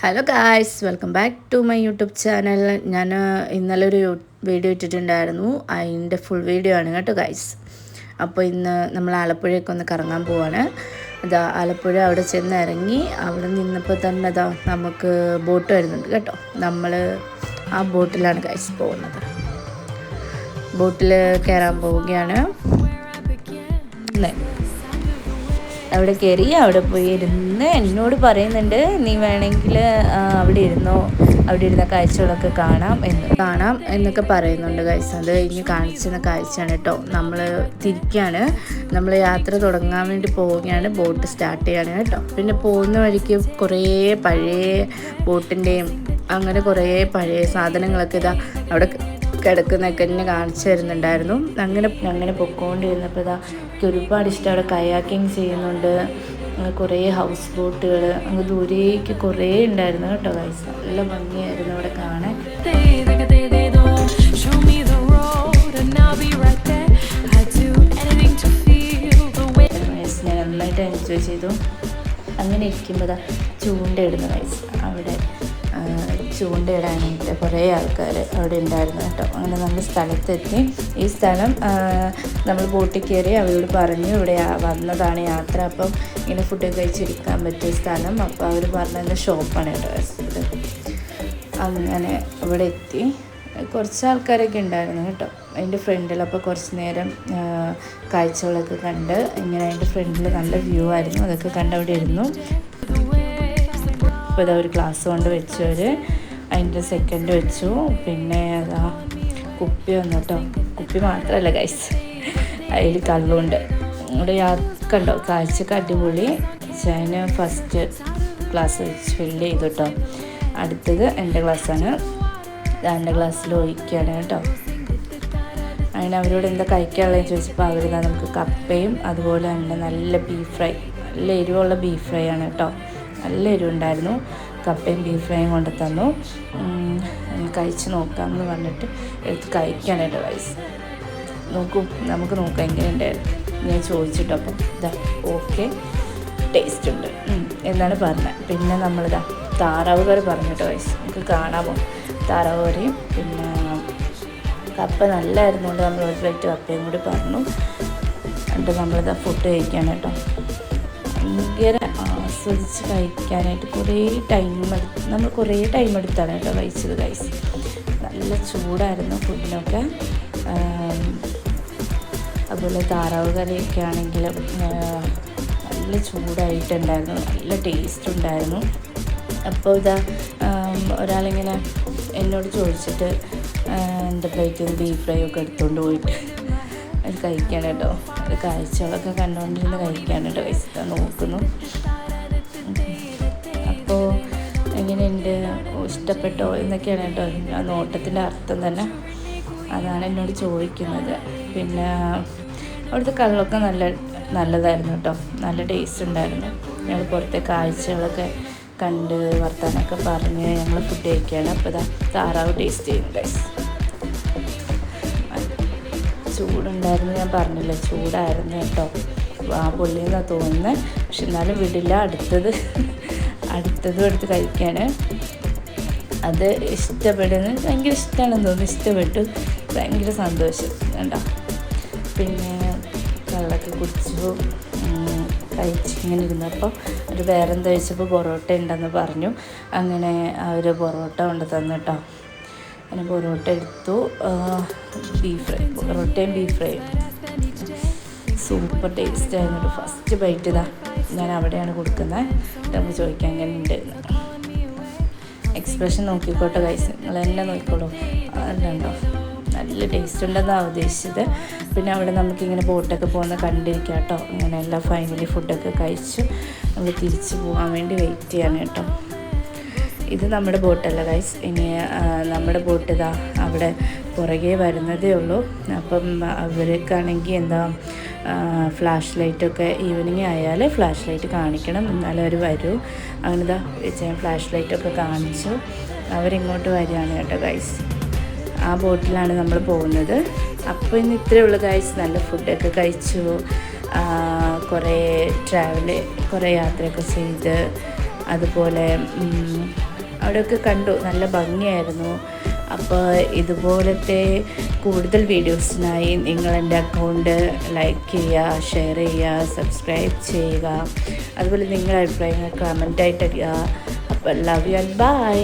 Hello guys, welcome back to my YouTube channel. ഞാൻ ഇന്നലെ ഒരു വീഡിയോ ഇട്ടിട്ടുണ്ടായിരുന്നു. അതിൻ്റെ ഫുൾ വീഡിയോ ആണ് കേട്ടോ ഗായ്സ്. അപ്പോൾ ഇന്ന് നമ്മൾ ആലപ്പുഴയൊക്കെ ഒന്ന് കറങ്ങാൻ പോവാണ്. അതാ ആലപ്പുഴ അവിടെ ചെന്ന് ഇറങ്ങി. അവിടെ നിന്നപ്പോൾ തന്നെ അതാ നമുക്ക് ബോട്ട് വരുന്നുണ്ട് കേട്ടോ. നമ്മൾ ആ ബോട്ടിലാണ് ഗായ്സ് പോകുന്നത്. ബോട്ടിൽ കയറാൻ പോവുകയാണ്. അവിടെ കയറി അവിടെ പോയി ഇരുന്ന് എന്നോട് പറയുന്നുണ്ട്, നീ വേണമെങ്കിൽ അവിടെ ഇരുന്നോ, അവിടെ ഇരുന്ന കാഴ്ചകളൊക്കെ കാണാം എന്നൊക്കെ പറയുന്നുണ്ട് ഗൈസ്. അത് ഇനി കാണിച്ചിരുന്ന കാഴ്ചയാണ് കേട്ടോ. നമ്മൾ തിരിക്കുകയാണ്, നമ്മൾ യാത്ര തുടങ്ങാൻ വേണ്ടി പോവുകയാണ്. ബോട്ട് സ്റ്റാർട്ട് ചെയ്യാണ് കേട്ടോ. പിന്നെ പോകുന്ന വഴിക്ക് കുറേ പഴയ ബോട്ടിൻ്റെയും അങ്ങനെ കുറേ പഴയ സാധനങ്ങളൊക്കെ ഇതാ അവിടെ കിടക്കുന്നതൊക്കെ എന്നെ കാണിച്ചു തരുന്നുണ്ടായിരുന്നു. അങ്ങനെ പൊയ്ക്കൊണ്ടിരുന്നപ്പോൾ ഇതാ എനിക്ക് ഒരുപാട് ഇഷ്ടം. അവിടെ കയാക്കിങ് ചെയ്യുന്നുണ്ട്, കുറേ ഹൗസ് ബോട്ടുകൾ അങ്ങ് ദൂരേക്ക് കുറേ ഉണ്ടായിരുന്നു കേട്ടോ ഗൈസ്. നല്ല ഭംഗിയായിരുന്നു അവിടെ കാണാൻ. ഞാൻ നന്നായിട്ട് എൻജോയ് ചെയ്തു. അങ്ങനെ ഇരിക്കുമ്പോൾ ഇതാ ചൂണ്ടയിടുന്ന ഗൈസ്. അവിടെ ചൂണ്ടയിടാനായിട്ട് കുറേ ആൾക്കാർ അവിടെ ഉണ്ടായിരുന്നു കേട്ടോ. അങ്ങനെ നമ്മൾ സ്ഥലത്തെത്തി. ഈ സ്ഥലം നമ്മൾ ബോട്ടിൽ കയറി അവരോട് പറഞ്ഞു ഇവിടെ വന്നതാണ് യാത്ര, അപ്പം ഇങ്ങനെ ഫുഡ് കഴിച്ചിരിക്കാൻ പറ്റിയ സ്ഥലം. അപ്പോൾ അവർ പറഞ്ഞ ഷോപ്പാണ് കേട്ടോ ഇത്. അങ്ങനെ ഇവിടെ എത്തി. കുറച്ച് ആൾക്കാരൊക്കെ ഉണ്ടായിരുന്നു കേട്ടോ അതിൻ്റെ ഫ്രണ്ടിൽ. അപ്പോൾ കുറച്ച് നേരം കാഴ്ചകളൊക്കെ കണ്ട് ഇങ്ങനെ അതിൻ്റെ ഫ്രണ്ടിൽ നല്ല വ്യൂ ആയിരുന്നു. അതൊക്കെ കണ്ട് അവിടെ ഇരുന്നു. അപ്പോൾ ഇതാ ഒരു ഗ്ലാസ് കൊണ്ട് വെച്ചവർ അതിൻ്റെ സെക്കൻഡ് വെച്ചു. പിന്നെ അതാ കുപ്പി വന്നു കേട്ടോ. കുപ്പി മാത്രമല്ല ഗൈസ്, അതിൽ കള്ളുണ്ട്. ഇവിടെ കണ്ടോ കാഴ്ചക്ക് അടിപൊളി. അതിന് ഫസ്റ്റ് ഗ്ലാസ് വെച്ച് ഫില്ല് ചെയ്തു കേട്ടോ. അടുത്തത് എൻ്റെ ഗ്ലാസ്സാണ്. എൻ്റെ ഗ്ലാസ്സിൽ ഒഴിക്കുകയാണ് കേട്ടോ. അങ്ങനെ അവരോട് എന്താ കഴിക്കാനുള്ളതെന്ന് ചോദിച്ചപ്പോൾ അവർ നമുക്ക് കപ്പയും അതുപോലെ തന്നെ നല്ല ബീഫ് ഫ്രൈ, നല്ല എരിവുള്ള ബീഫ് ഫ്രൈ ആണ് കേട്ടോ. നല്ല എരിവുണ്ടായിരുന്നു. കപ്പയും ബീഫ് ഫ്രൈയും കൊണ്ട് തന്നു. കഴിച്ച് നോക്കാമെന്ന് പറഞ്ഞിട്ട് എടുത്ത് കഴിക്കാനായിട്ട് ഗൈസ്. നമുക്ക് നോക്കാം എങ്ങനെയുണ്ടായിരുന്നു. ഞാൻ ചോദിച്ചിട്ടോ. അപ്പം ഇതാ ഓക്കെ ടേസ്റ്റ് ഉണ്ട് എന്നാണ് പറഞ്ഞത്. പിന്നെ നമ്മളിതാ താറാവ് കറി പറഞ്ഞിട്ടോ ഗൈസ്. നമുക്ക് കാണാമോ താറാവ് കറിയും. പിന്നെ കപ്പ നല്ലതായിരുന്നു കൊണ്ട് നമ്മൾ ഒരു പ്ലേറ്റ് കപ്പയും കൂടി പറഞ്ഞു. എന്നിട്ട് നമ്മളിതാ ഫുഡ് കഴിക്കാൻ കേട്ടോ. ഭയങ്കര ആസ്വദിച്ച് കഴിക്കാനായിട്ട് നമ്മൾ കുറേ ടൈം എടുത്താണ് കേട്ടോ കഴിച്ചത് ഗൈസ്. നല്ല ചൂടായിരുന്നു ഫുഡിനൊക്കെ. അതുപോലെ താറാവ് കറിയൊക്കെ ആണെങ്കിലും നല്ല ചൂടായിട്ടുണ്ടായിരുന്നു, നല്ല ടേസ്റ്റ് ഉണ്ടായിരുന്നു. അപ്പോൾ ഇതാ ഒരാളിങ്ങനെ എന്നോട് ചോദിച്ചിട്ട് എൻ്റെ പ്ലേറ്റിൽ നിന്ന് ബീഫ് ഫ്രൈ ഒക്കെ എടുത്തുകൊണ്ട് പോയിട്ട് അത് കഴിക്കാൻ കേട്ടോ. അത് കാഴ്ചകളൊക്കെ കണ്ടുകൊണ്ടിരുന്ന് കഴിക്കാൻ കേട്ടോ കഴിച്ചിട്ട് നോക്കുന്നു. അപ്പോൾ എങ്ങനെയുണ്ട്, ഇഷ്ടപ്പെട്ടോ എന്നൊക്കെയാണ് കേട്ടോ ആ നോട്ടത്തിൻ്റെ അർത്ഥം തന്നെ. അതാണ് എന്നോട് ചോദിക്കുന്നത്. പിന്നെ അവിടുത്തെ കള്ളൊക്കെ നല്ലതായിരുന്നു കേട്ടോ. നല്ല ടേസ്റ്റ് ഉണ്ടായിരുന്നു. ഞങ്ങൾ പുറത്തെ കാഴ്ചകളൊക്കെ കണ്ട് വർത്താനൊക്കെ പറഞ്ഞ് ഞങ്ങൾ ഫുഡ് കഴിക്കുകയാണ്. അപ്പോൾ ഇതാ താറാവ് ടേസ്റ്റ് ചെയ്യുന്നു ഗൈസ്. ചൂടുണ്ടായിരുന്നു, ഞാൻ പറഞ്ഞില്ല ചൂടായിരുന്നു കേട്ടോ. ആ പൊള്ളിയെന്നാണ് തോന്നുന്നത്. പക്ഷെ എന്നാലും വിടില്ല. അടുത്തതും എടുത്ത് കഴിക്കാൻ. അത് ഇഷ്ടപ്പെടുന്നത് ഭയങ്കര ഇഷ്ടമാണെന്ന് തോന്നുന്നു. ഇഷ്ടപ്പെട്ടു, ഭയങ്കര സന്തോഷം കണ്ടോ. പിന്നെ വെള്ളമൊക്കെ കുടിച്ചു കഴിച്ച് ഇങ്ങനെ ഇരുന്നപ്പോൾ ഒരു വേറെന്താ ചോദിച്ചപ്പോൾ പൊറോട്ട ഉണ്ടെന്ന് പറഞ്ഞു. അങ്ങനെ അവർ പൊറോട്ട കൊണ്ട് തന്നു കേട്ടോ. അങ്ങനെ പൊറോട്ട എടുത്തു. പൊറോട്ടയും ബീഫ് ഫ്രൈയും സൂപ്പർ ടേസ്റ്റ് ആയിരുന്നു. ഫസ്റ്റ് ബൈറ്റ് ഇതാ ഞാൻ അവിടെയാണ് കൊടുക്കുന്നത്. നമുക്ക് ചോദിക്കാൻ എങ്ങനെ ഉണ്ടായിരുന്നു. എക്സ്പ്രഷൻ നോക്കിക്കോട്ടെ ഗൈസ്, നിങ്ങൾ എന്നെ നോക്കിക്കോളൂ. അതുണ്ടോ നല്ല ടേസ്റ്റ് ഉണ്ടെന്നാണ് ഉദ്ദേശിച്ചത്. പിന്നെ അവിടെ നമുക്കിങ്ങനെ ബോട്ടൊക്കെ പോകുന്ന കണ്ടിരിക്കാം കേട്ടോ. അങ്ങനെ എല്ലാ ഫൈനലി ഫുഡൊക്കെ കഴിച്ചു നമ്മൾ തിരിച്ച് പോകാൻ വേണ്ടി വെയിറ്റ് ചെയ്യാണ് കേട്ടോ. ഇത് നമ്മുടെ ബോട്ടല്ല ഗൈസ്. ഇനി നമ്മുടെ ബോട്ട് ഇതാ അവിടെ പുറകെ വരുന്നതേ ഉള്ളൂ. അപ്പം അവർക്കാണെങ്കിൽ എന്താ ഫ്ലാഷ് ലൈറ്റൊക്കെ ഈവനിങ് ആയാൽ ഫ്ലാഷ് ലൈറ്റ് കാണിക്കണം, എന്നാലും അവർ വരൂ. അങ്ങനെ ഇതാ ഫ്ലാഷ് ലൈറ്റൊക്കെ കാണിച്ചു അവരിങ്ങോട്ട് വരികയാണ് കേട്ടോ ഗൈസ്. ആ ബോട്ടിലാണ് നമ്മൾ പോകുന്നത്. അപ്പോൾ ഇന്ന് ഇത്രയേ ഉള്ളൂ ഗൈസ്. നല്ല ഫുഡൊക്കെ കഴിച്ചു, കുറേ യാത്രയൊക്കെ ചെയ്ത് അതുപോലെ അവിടെയൊക്കെ കണ്ടു, നല്ല ഭംഗിയായിരുന്നു. അപ്പോൾ ഇതുപോലത്തെ കൂടുതൽ വീഡിയോസിനായി നിങ്ങൾ എൻ്റെ അക്കൗണ്ട് ലൈക്ക് ചെയ്യുക, ഷെയർ ചെയ്യുക, സബ്സ്ക്രൈബ് ചെയ്യുക. അതുപോലെ നിങ്ങളുടെ അഭിപ്രായങ്ങൾ കമൻറ്റായിട്ട്. അപ്പോൾ ലവ് യു ആൻഡ് ബൈ.